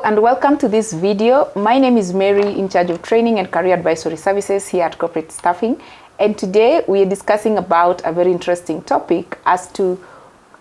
and welcome to this video. My name is Mary, in charge of training and career advisory services here at Corporate Staffing. And today we are discussing about a very interesting topic as to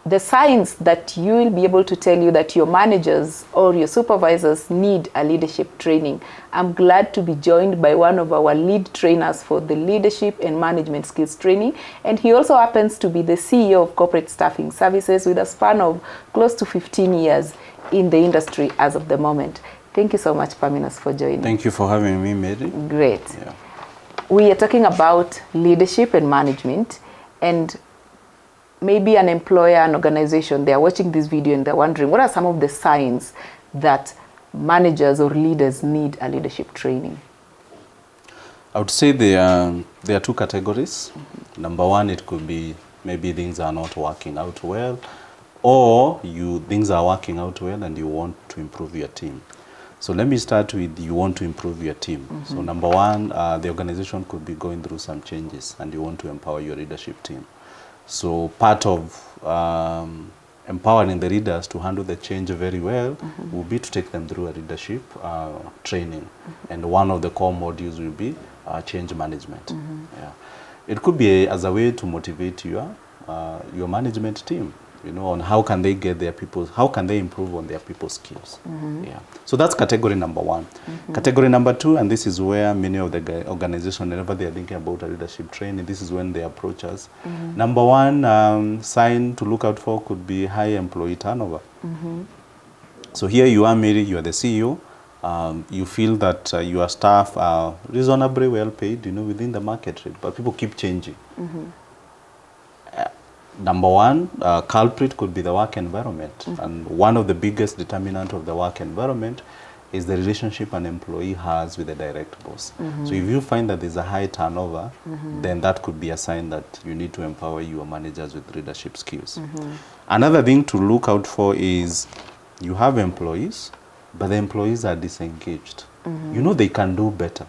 the signs that you will be able to tell you that your managers or your supervisors need a leadership training. I'm glad to be joined by one of our lead trainers for the leadership and management skills training. And he also happens to be the CEO of Corporate Staffing Services with a span of close to 15 years in the industry as of the moment. Thank you so much, Paminas, for joining. Thank you for having me, Mary. Great. Yeah. We are talking about leadership and management, and maybe an employer, an organization, they are watching this video and they're wondering, what are some of the signs that managers or leaders need a leadership training? I would say there are two categories. Mm-hmm. Number one, it could be maybe things are not working out well, or things are working out well and you want to improve your team. So let me start with you want to improve your team. Mm-hmm. So number one, the organization could be going through some changes and you want to empower your leadership team. So part of empowering the leaders to handle the change very well mm-hmm. will be to take them through a leadership training. Mm-hmm. And one of the core modules will be change management. Mm-hmm. Yeah. It could be as a way to motivate your management team, you know, on how can they get their people, how can they improve on their people skills. Mm-hmm. Yeah. So that's category number one. Mm-hmm. Category number two, and this is where many of the organizations, whenever they are thinking about a leadership training, this is when they approach us. Mm-hmm. Number one sign to look out for could be high employee turnover. Mm-hmm. So here you are, Mary, you are the CEO. You feel that your staff are reasonably well paid, you know, within the market rate, but people keep changing. Mm-hmm. Number one, culprit could be the work environment. Mm-hmm. And one of the biggest determinant of the work environment is the relationship an employee has with the direct boss. Mm-hmm. So if you find that there's a high turnover, mm-hmm. then that could be a sign that you need to empower your managers with leadership skills. Mm-hmm. Another thing to look out for is you have employees, but the employees are disengaged. Mm-hmm. You know they can do better,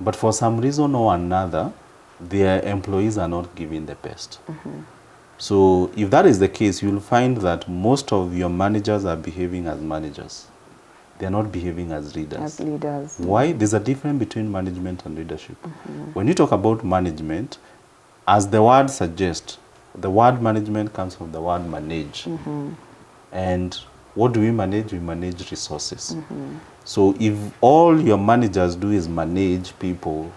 but for some reason or another, their employees are not giving the best. Mm-hmm. So if that is the case, you'll find that most of your managers are behaving as managers. They're not behaving as leaders. As leaders. Why? There's a difference between management and leadership. Mm-hmm. When you talk about management, as the word suggests, the word management comes from the word manage. Mm-hmm. And what do we manage? We manage resources. Mm-hmm. So if all your managers do is manage people,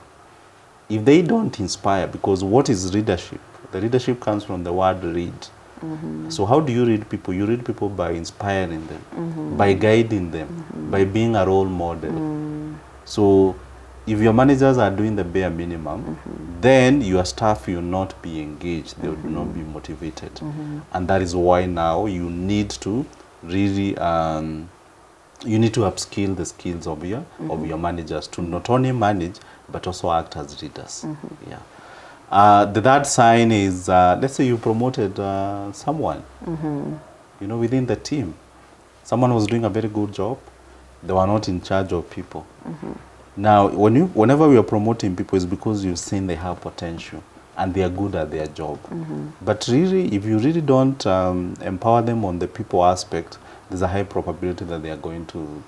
if they don't inspire, because what is leadership? The leadership comes from the word read. Mm-hmm. So how do you read people? You read people by inspiring them, mm-hmm. by guiding them, mm-hmm. by being a role model. Mm-hmm. So if your managers are doing the bare minimum, mm-hmm. then your staff will not be engaged. They mm-hmm. will not be motivated. Mm-hmm. And that is why now you need to really you need to upskill the skills of your managers to not only manage but also act as leaders. Mm-hmm. Yeah. The third sign is, let's say you promoted someone, mm-hmm. you know, within the team. Someone was doing a very good job. They were not in charge of people. Mm-hmm. Now, whenever we are promoting people, it's because you've seen they have potential and they are good at their job. Mm-hmm. But really, if you really don't empower them on the people aspect, there's a high probability that they are going to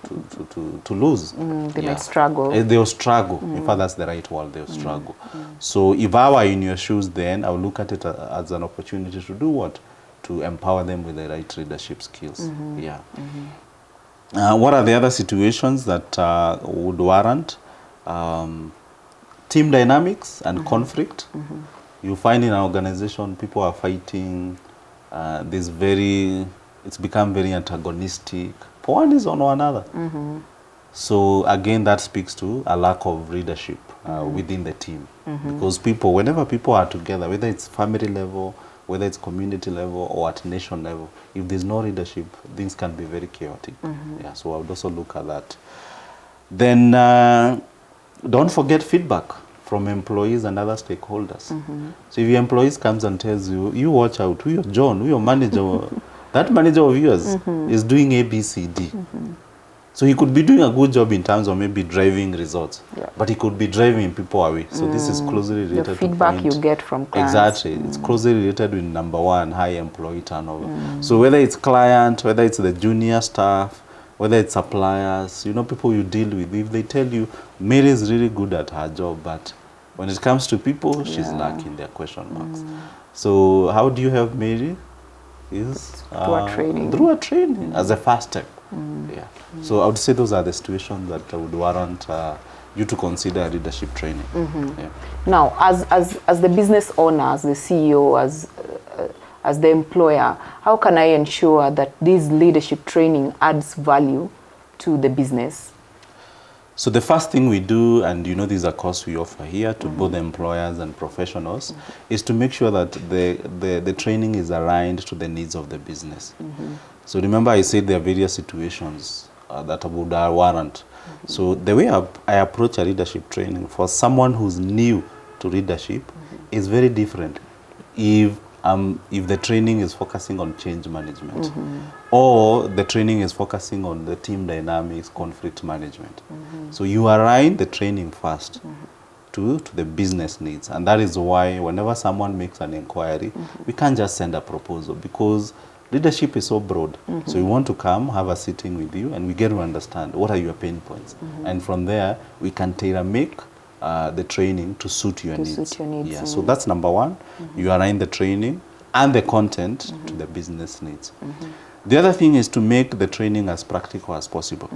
lose. They may struggle. They'll struggle. In fact, that's the right word. They'll struggle. So if I were in your shoes, then I would look at it as an opportunity to do what? To empower them with the right leadership skills. Mm-hmm. Yeah. Mm-hmm. What are the other situations that would warrant team dynamics and mm-hmm. conflict? Mm-hmm. You find in an organization people are fighting. It's become very antagonistic for one reason or another. Mm-hmm. So again, that speaks to a lack of leadership mm-hmm. within the team. Mm-hmm. Because whenever people are together, whether it's family level, whether it's community level or at nation level, if there's no leadership, things can be very chaotic. Mm-hmm. Yeah, so I would also look at that. Then don't forget feedback from employees and other stakeholders. Mm-hmm. So if your employees comes and tells you, you watch out, who your John, who your manager, that manager of yours mm-hmm. is doing A, B, C, D. Mm-hmm. So he could be doing a good job in terms of maybe driving results, yeah. but he could be driving people away. So this is closely related to the feedback you get from clients. Exactly. It's closely related with number one, high employee turnover. So whether it's client, whether it's the junior staff, whether it's suppliers, people you deal with. If they tell you Mary is really good at her job, but when it comes to people, she's lacking, their question marks. So how do you help Mary? Is through a training as a first step. Yeah. So I would say those are the situations that would warrant you to consider leadership training. Yeah. Now, as the business owner, as the CEO, as the employer, how can I ensure that this leadership training adds value to the business? So the first thing we do, and this is a course we offer here to both employers and professionals, is to make sure that the training is aligned to the needs of the business. So remember I said there are various situations that would warrant. So the way I approach a leadership training for someone who's new to leadership is very different if the training is focusing on change management or the training is focusing on the team dynamics, conflict management. So you align the training first to the business needs, and that is why whenever someone makes an inquiry, we can't just send a proposal, because leadership is so broad. So we want to come, have a sitting with you, and we get to understand what are your pain points. And from there, we can tailor-make the training to suit your needs. Yeah, so that's number one. You align the training and the content to the business needs. The other thing is to make the training as practical as possible.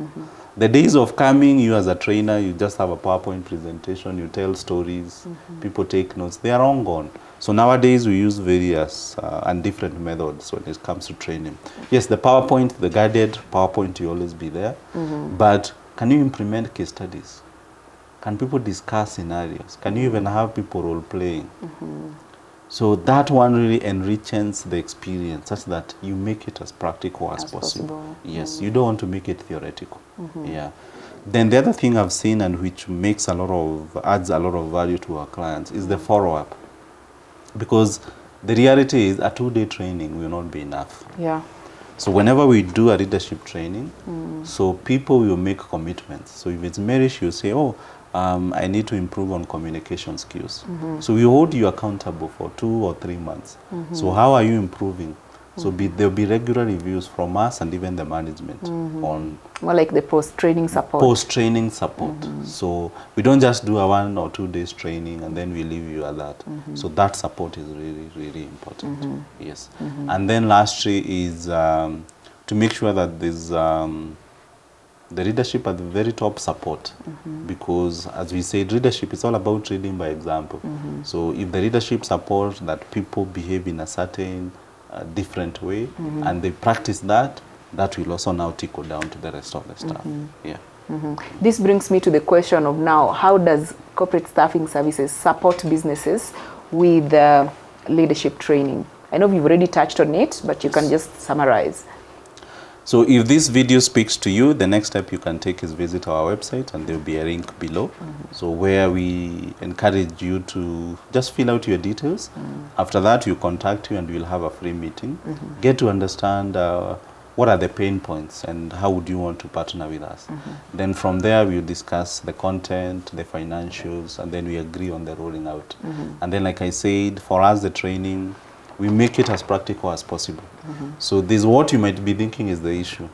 The days of coming, you as a trainer, you just have a PowerPoint presentation, you tell stories, people take notes, they are all gone. So nowadays we use various and different methods when it comes to training. Yes, the PowerPoint, the guided PowerPoint will always be there, but can you implement case studies? Can people discuss scenarios? Can you even have people role playing? So that one really enriches the experience such that you make it as practical as possible. Yes, you don't want to make it theoretical. Yeah. Then the other thing I've seen, and which adds a lot of value to our clients, is the follow-up. Because the reality is a 2-day training will not be enough. Yeah. So whenever we do a leadership training, so people will make commitments. So if it's Mary, she'll say, I need to improve on communication skills. So we hold you accountable for 2 or 3 months. So how are you improving? So there'll be regular reviews from us and even the management on more like the post-training support. Post-training support. So we don't just do a 1 or 2 days training and then we leave you at that. So that support is really, really important. Yes. And then lastly is to make sure that there's the leadership at the very top support, because as we said, leadership is all about leading by example. So if the leadership supports that people behave in a certain different way and they practice that will also now trickle down to the rest of the staff. Yeah. This brings me to the question of now, how does corporate staffing services support businesses with leadership training? I know we've already touched on it, but you can just summarize. So if this video speaks to you, the next step you can take is visit our website, and there will be a link below. So where we encourage you to just fill out your details. After that, we contact you and we'll have a free meeting. Get to understand what are the pain points and how would you want to partner with us. Then from there, we'll discuss the content, the financials, and then we agree on the rolling out. And then, like I said, for us, the training, we make it as practical as possible. So this what you might be thinking is the issue.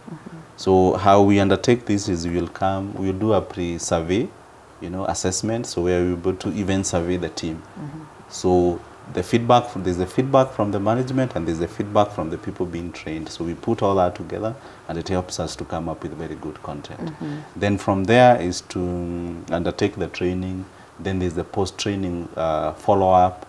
So how we undertake this is we'll do a pre-survey, assessment, so we're able to even survey the team. So there's the feedback from the management and there's the feedback from the people being trained. So we put all that together and it helps us to come up with very good content. Then from there is to undertake the training. Then there's the post-training follow-up.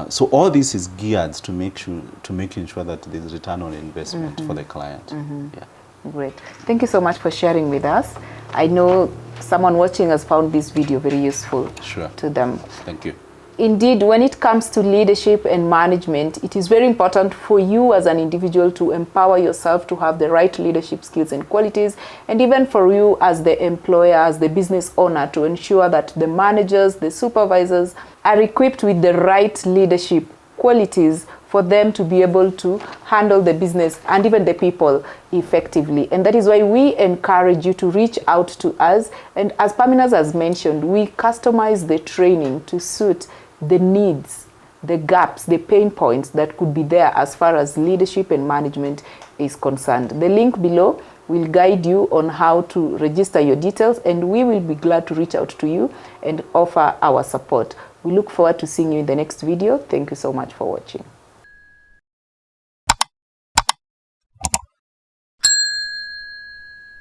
So all this is geared to making sure that there's return on investment for the client. Yeah. Great. Thank you so much for sharing with us. I know someone watching has found this video very useful to them. Thank you. Indeed, when it comes to leadership and management, it is very important for you as an individual to empower yourself to have the right leadership skills and qualities, and even for you as the employer, as the business owner, to ensure that the managers, the supervisors are equipped with the right leadership qualities for them to be able to handle the business and even the people effectively. And that is why we encourage you to reach out to us. And as Pamina has mentioned, we customize the training to suit the needs the gaps, the pain points that could be there as far as leadership and management is concerned. The link below will guide you on how to register your details, and we will be glad to reach out to you and offer our support. We look forward to seeing you in the next video. Thank you so much for watching.